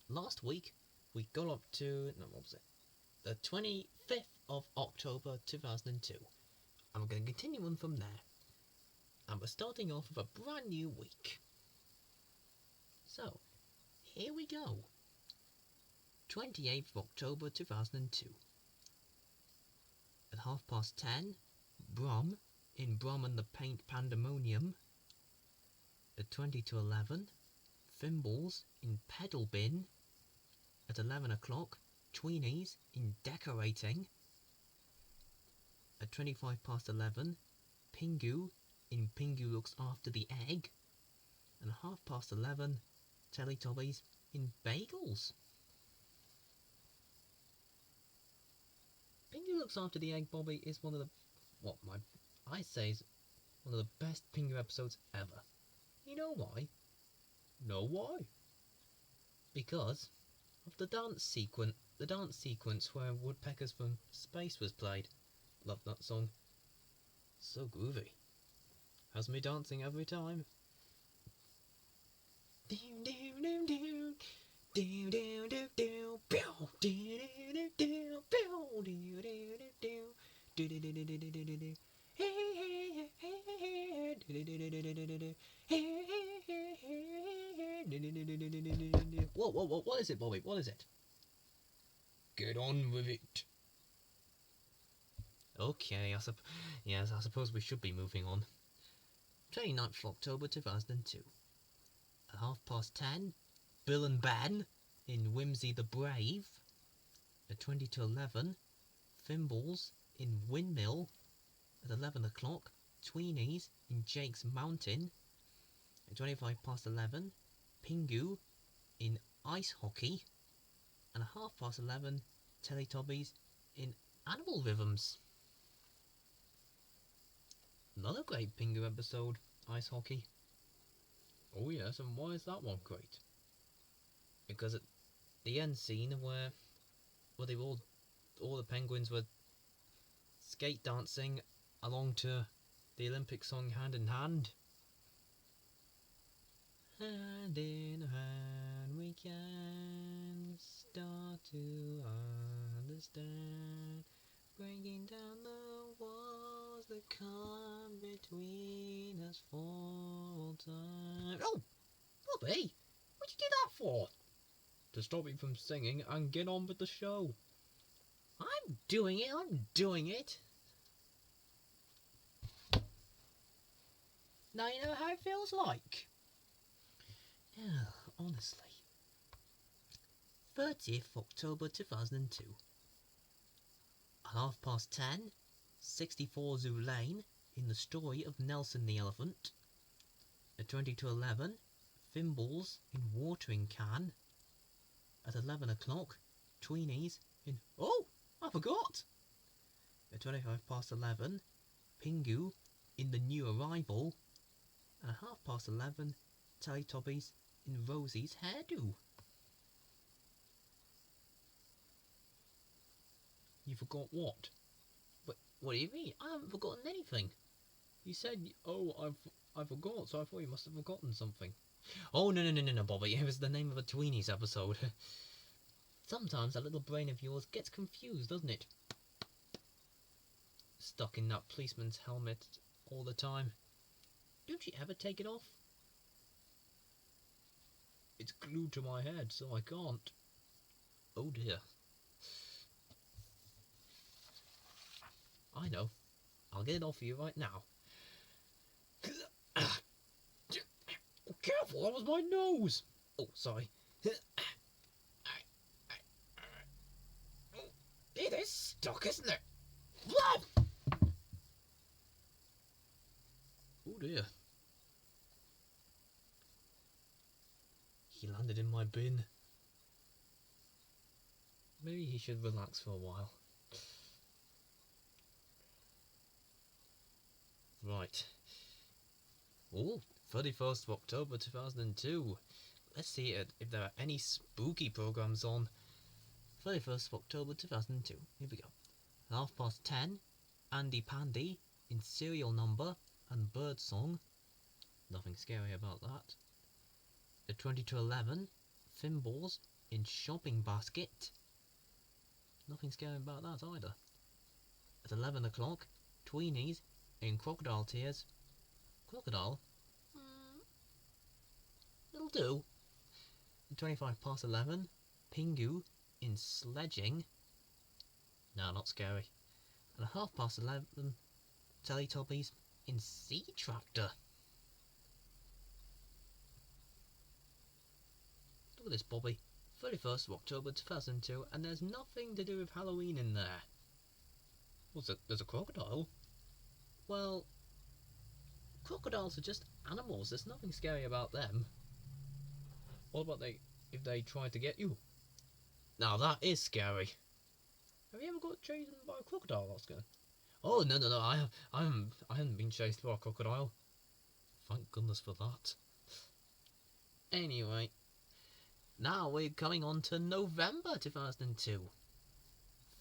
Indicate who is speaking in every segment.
Speaker 1: last week we got up to, no, what was it? The 25th of October 2002. And we're going to continue on from there. And we're starting off with a brand new week. So, here we go. 28th of October 2002. At 10:30, Brum in Brum and the Paint Pandemonium. At 20 to 11, Thimbles in Pedal Bin. At 11 o'clock, Tweenies in Decorating. At 11:25, Pingu in Pingu Looks After the Egg. And at 11:30, Teletubbies in Bagels. Pingu Looks After the Egg, Bobby, is one of the, I say is one of the best Pingu episodes ever. You know why? Know why? Because of the dance sequence where Woodpeckers from Space was played. Love that song. So groovy. Has me dancing every time. Hey, whoa, what is it, Bobby? What is it? Get on with it. Okay, I suppose we should be moving on. 29th of October 2002. At 10:30, Bill and Ben in Whimsy the Brave. At 20 to 11, Thimbles in Windmill. At 11 o'clock, Tweenies in Jake's Mountain. At 11:25, Pingu in Ice Hockey. And at 11:30, Teletubbies in Animal Rhythms. Another great Pingu episode, Ice Hockey. Oh yes, and why is that one great? Because at the end scene where they all the penguins were skate dancing along to the Olympic song Hand in Hand. Hand in hand we can start to understand, breaking down the walls that come between us for all time. Oh, Bobby, what'd you do that for? To stop me from singing and get on with the show. I'm doing it. Now you know how it feels like. Yeah, honestly. 30th October 2002. At 10:30, 64 Zoo Lane in The Story of Nelson the Elephant. At 20 to 11, Thimbles in Watering Can. At 11 o'clock, Tweenies in... Oh, I forgot! At 11:25, Pingu in The New Arrival. And at 11:30, Teletubbies in Rosie's Hairdo. You forgot what? What do you mean? I haven't forgotten anything. You said, oh, I forgot, so I thought you must have forgotten something. Oh, no, Bobby. It was the name of a Tweenies episode. Sometimes that little brain of yours gets confused, doesn't it? Stuck in that policeman's helmet all the time. Don't you ever take it off? It's glued to my head, so I can't. Oh dear. I know. I'll get it off for you right now. Oh, careful, that was my nose! Oh, sorry. It is stuck, isn't it? Oh dear. He landed in my bin. Maybe he should relax for a while. Right. Oh, 31st of October 2002. Let's see if there are any spooky programs on. 31st of October 2002. Here we go. At 10:30, Andy Pandy in Serial Number and Birdsong. Nothing scary about that. At 20 to 11, Thimbles in Shopping Basket. Nothing scary about that either. At 11 o'clock, Tweenies in Crocodile Tears. Crocodile? It'll do. At 25 past 11, Pingu in Sledging. No, not scary. And at 11:30, Teletubbies in Sea Tractor. Look at this, Bobby. 31st of October 2002, and there's nothing to do with Halloween in there. What's it? There's a crocodile? Well, crocodiles are just animals. There's nothing scary about them. What about if they try to get you? Now that is scary. Have you ever got chased by a crocodile, Oscar? Oh no! I haven't been chased by a crocodile. Thank goodness for that. Anyway, now we're coming on to November 2002.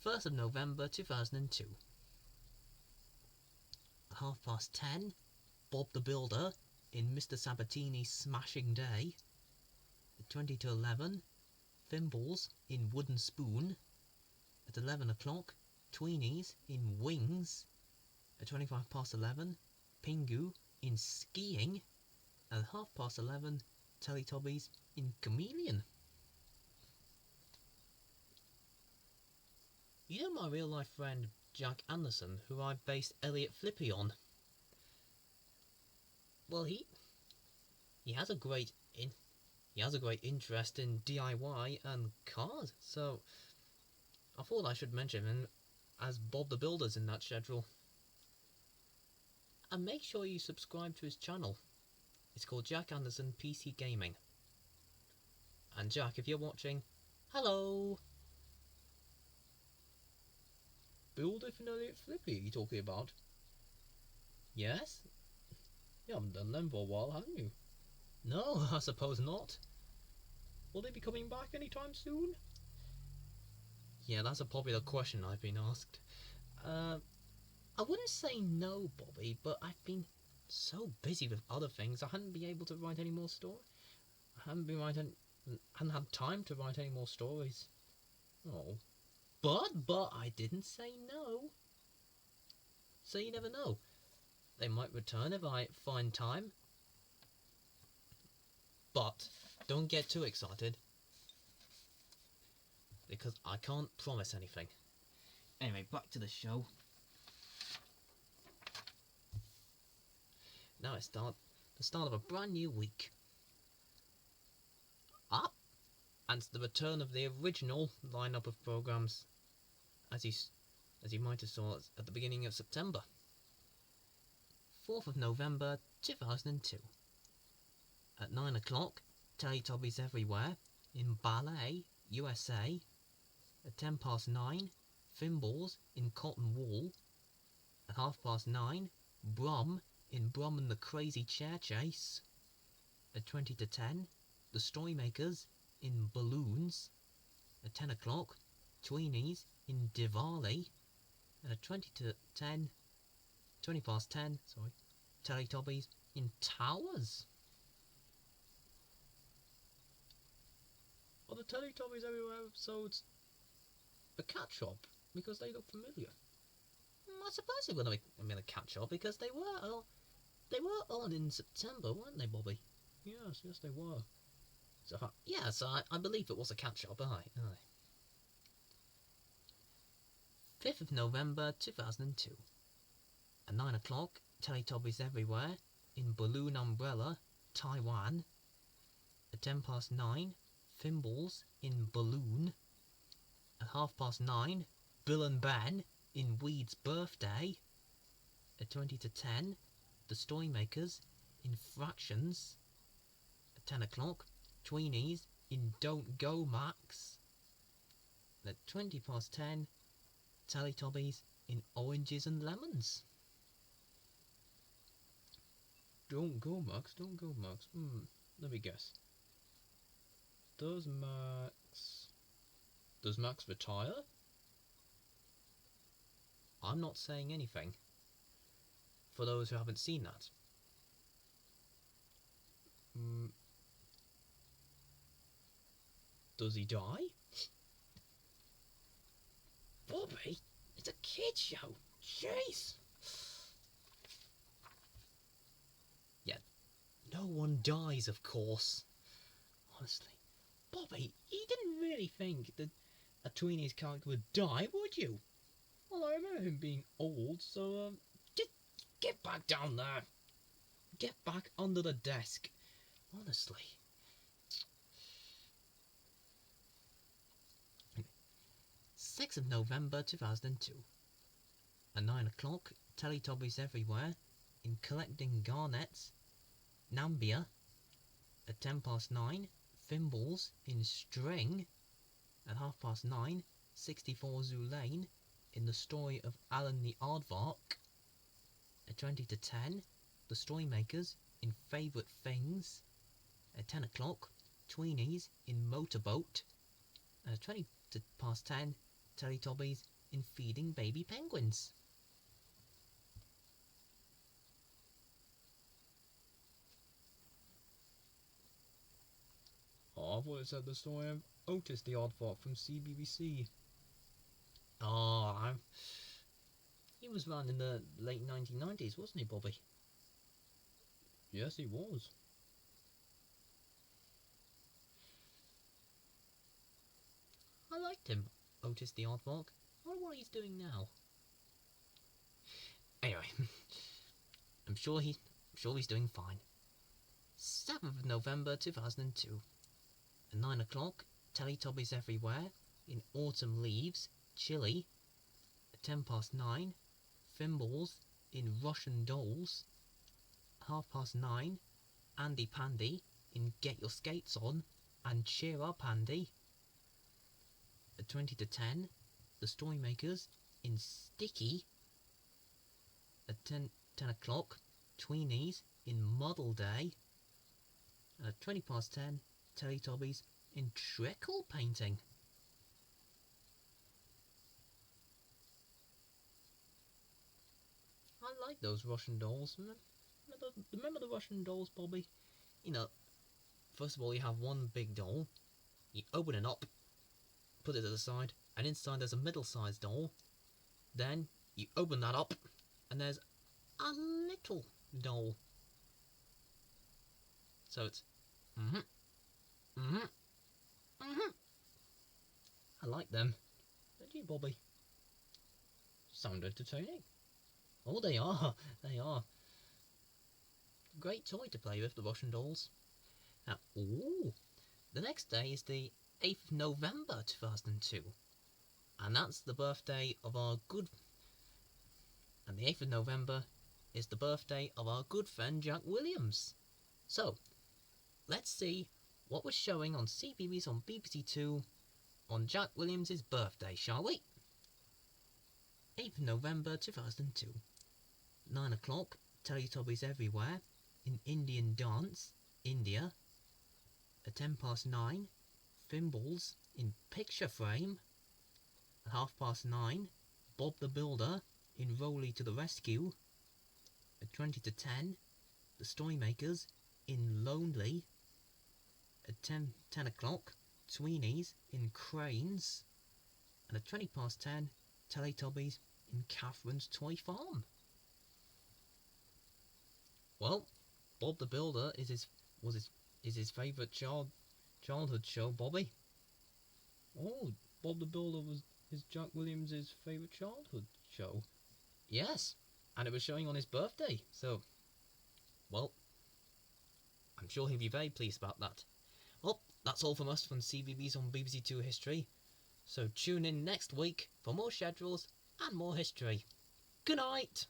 Speaker 1: 1st of November 2002. At 10:30, Bob the Builder in Mr. Sabatini's Smashing Day. At 20 to 11, Thimbles in Wooden Spoon. At 11 o'clock, Tweenies in Wings. At 25 past 11, Pingu in Skiing. At 11:30, Teletubbies in Chameleon. You know my real life friend Jack Anderson, who I based Elliot Flippy on? Well, he has a great interest in DIY and cars, so I thought I should mention him as Bob the Builder's in that schedule. And make sure you subscribe to his channel. It's called Jack Anderson PC Gaming. And Jack, if you're watching, hello! Builder for Elliot Flippy, are you talking about? Yes? You haven't done them for a while, haven't you? No, I suppose not. Will they be coming back anytime soon? Yeah, that's a popular question I've been asked. I wouldn't say no, Bobby, but I've been so busy with other things, I hadn't been able to write any more stories. I hadn't had time to write any more stories. Oh. But I didn't say no. So you never know. They might return if I find time. But don't get too excited, because I can't promise anything. Anyway, back to the show. Now it's the start of a brand new week. And it's the return of the original lineup of programs, as you might have saw at the beginning of September. 4th of November 2002. At 9 o'clock, Teletubbies Everywhere in Ballet, USA. At 9:10, Thimbles in Cotton Wool. At 9:30, Brum in Brum and the Crazy Chair Chase. At 20 to 10, The Storymakers in Balloons. At 10 o'clock, Tweenies in Diwali. And at 20 past 10, Teletubbies in Towers. Are the Teletubbies Everywhere episodes a catch-up? Because they look familiar. I suppose they're going to be a catch-up, because they were on in September, weren't they, Bobby? Yes, they were. So I believe it was a catch-up, aye. 5th of November 2002. At 9 o'clock, Teletubbies Everywhere in Balloon Umbrella, Taiwan. At 9:10, Thimbles in Balloon. At 9:30, Bill and Ben in Weed's Birthday. At 20 to 10, The Storymakers in Fractions. At 10 o'clock, Tweenies in Don't Go Max. At 20 past 10, Teletubbies in Oranges and Lemons. Don't go Max. Let me guess. Does Max retire? I'm not saying anything, for those who haven't seen that. Does he die? Bobby, it's a kid show. Jeez. Yeah, no one dies, of course. Honestly, Bobby, you didn't really think that a Tweeny's character would die, would you? Well, I remember him being old, so just get back down there. Get back under the desk. Honestly. 6th of November 2002. At 9 o'clock, Teletubbies everywhere in collecting garnets. Nambia. At 9:10, Thimbles in string. At 9:30, 64 Zoo Lane in the story of Alan the Aardvark. At 20 to 10, the Storymakers in Favourite Things. At 10 o'clock, Tweenies in Motorboat. And at 20 to past 10, Teletubbies in Feeding Baby Penguins. Oh, I thought it said the story of Otis the Aardvark from CBeebies. Oh, he was around in the late 1990s, wasn't he, Bobby? Yes, he was. I liked him, Otis the Aardvark. I wonder what he's doing now. Anyway, I'm sure he's doing fine. 7th of November 2002. At 9 o'clock, Teletubbies everywhere in Autumn Leaves, Chili. At 9:10, Thimbles in Russian Dolls. At 9:30, Andy Pandy in Get Your Skates On and Cheer Up Andy. At 20 to 10, the Storymakers in Sticky. At 10 o'clock, Tweenies in Muddle Day. And at 10:20, Teletubbies in Trickle Painting. I like those Russian dolls. Remember the Russian dolls, Bobby? You know, first of all, you have one big doll. You open it up, put it to the side, and inside there's a middle-sized doll. Then you open that up, and there's a little doll. So it's I like them. Don't you, Bobby? Sound entertaining. Oh, they are. They are. Great toy to play with, the Russian dolls. Now, the next day is the 8th of November 2002. And that's the birthday of our good... And the 8th of November is the birthday of our good friend Jack Williams. So, let's see what was showing on CBeebies on BBC Two on Jack Williams' birthday, shall we? 8th of November 2002. 9 o'clock, Teletubbies everywhere in Indian Dance, India. At 9:10, Thimbles in Picture Frame. At 9:30, Bob the Builder in Rolly to the Rescue. At 20 to 10, the Storymakers in Lonely. At 10 o'clock, Tweenies in Cranes. And at 10:20, Teletubbies in Catherine's Toy Farm. Well, Bob the Builder is his favourite childhood show, Bobby. Oh, Bob the Builder is Jack Williams' favourite childhood show. Yes, and it was showing on his birthday, so, well, I'm sure he'll be very pleased about that. Well, that's all from us from CBeebies on BBC Two History, so tune in next week for more schedules and more history. Good night!